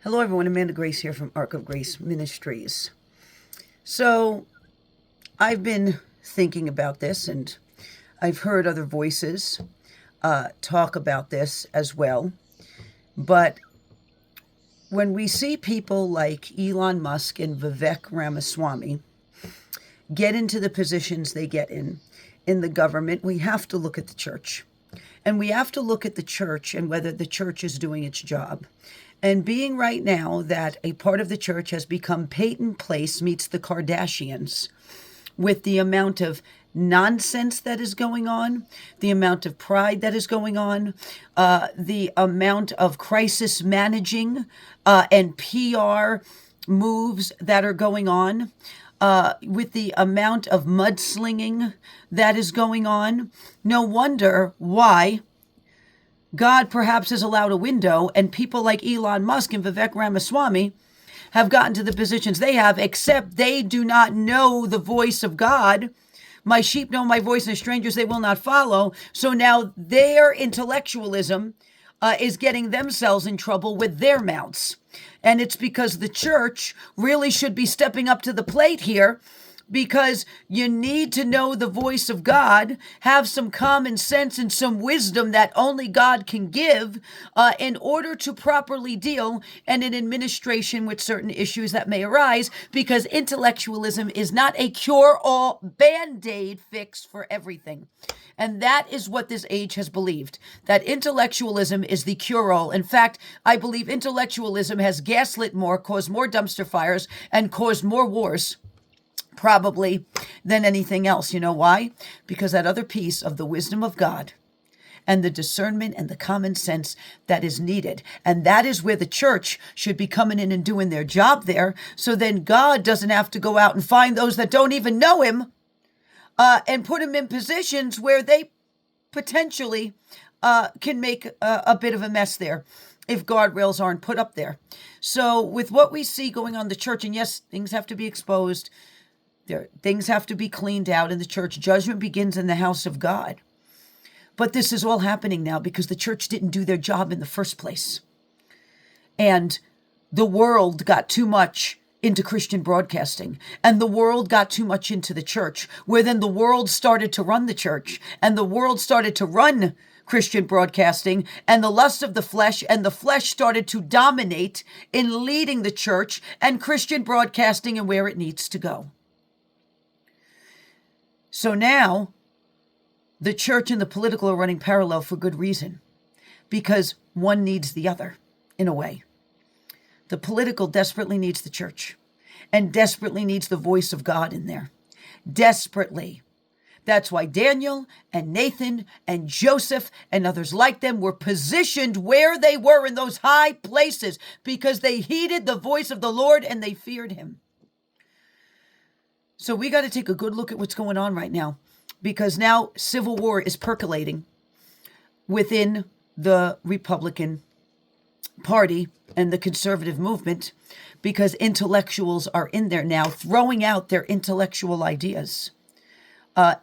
Hello, everyone. Amanda Grace here from Ark of Grace Ministries. So, I've been thinking about this, and I've heard other voices talk about this as well. But when we see people like Elon Musk and Vivek Ramaswamy get into the positions they get in the government, we have to look at the church. And we have to look at the church and whether the church is doing its job. And being right now that a part of the church has become Peyton Place meets the Kardashians, with the amount of nonsense that is going on, the amount of pride that is going on, the amount of crisis managing and PR moves that are going on, with the amount of mudslinging that is going on. No wonder why God perhaps has allowed a window and people like Elon Musk and Vivek Ramaswamy have gotten to the positions they have, except they do not know the voice of God. My sheep know my voice, and strangers they will not follow. So now their intellectualism is getting themselves in trouble with their mouths. And it's because the church really should be stepping up to the plate here, because you need to know the voice of God, have some common sense and some wisdom that only God can give in order to properly deal in an administration with certain issues that may arise, because intellectualism is not a cure-all Band-Aid fix for everything. And that is what this age has believed, that intellectualism is the cure-all. In fact, I believe intellectualism has gaslit more, caused more dumpster fires, and caused more wars probably than anything else. You know why? Because that other piece of the wisdom of God and the discernment and the common sense that is needed. And that is where the church should be coming in and doing their job there. So then God doesn't have to go out and find those that don't even know him and put them in positions where they potentially can make a bit of a mess there if guardrails aren't put up there. So with what we see going on in the church, and yes, things have to be exposed, things have to be cleaned out in the church. Judgment begins in the house of God. But this is all happening now because the church didn't do their job in the first place. And the world got too much into Christian broadcasting, and the world got too much into the church, where then the world started to run the church, and the world started to run Christian broadcasting, and the lust of the flesh, and the flesh started to dominate in leading the church and Christian broadcasting and where it needs to go. So now, the church and the political are running parallel for good reason, because one needs the other, in a way. The political desperately needs the church, and desperately needs the voice of God in there. Desperately. That's why Daniel and Nathan and Joseph and others like them were positioned where they were in those high places, because they heeded the voice of the Lord and they feared him. So we got to take a good look at what's going on right now, because now civil war is percolating within the Republican Party and the conservative movement, because intellectuals are in there now throwing out their intellectual ideas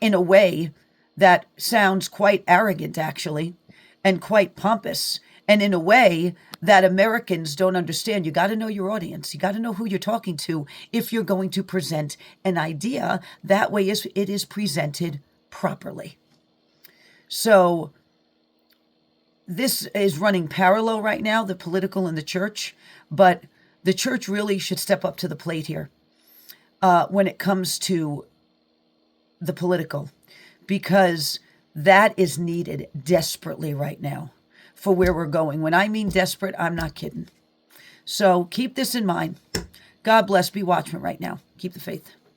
in a way that sounds quite arrogant, actually, and quite pompous, and in a way that Americans don't understand. You got to know your audience. You got to know who you're talking to if you're going to present an idea that way as it is presented properly. So this is running parallel right now, the political and the church, but the church really should step up to the plate here when it comes to the political, because that is needed desperately right now for where we're going. When I mean desperate, I'm not kidding. So keep this in mind. God bless. Be watchmen right now. Keep the faith.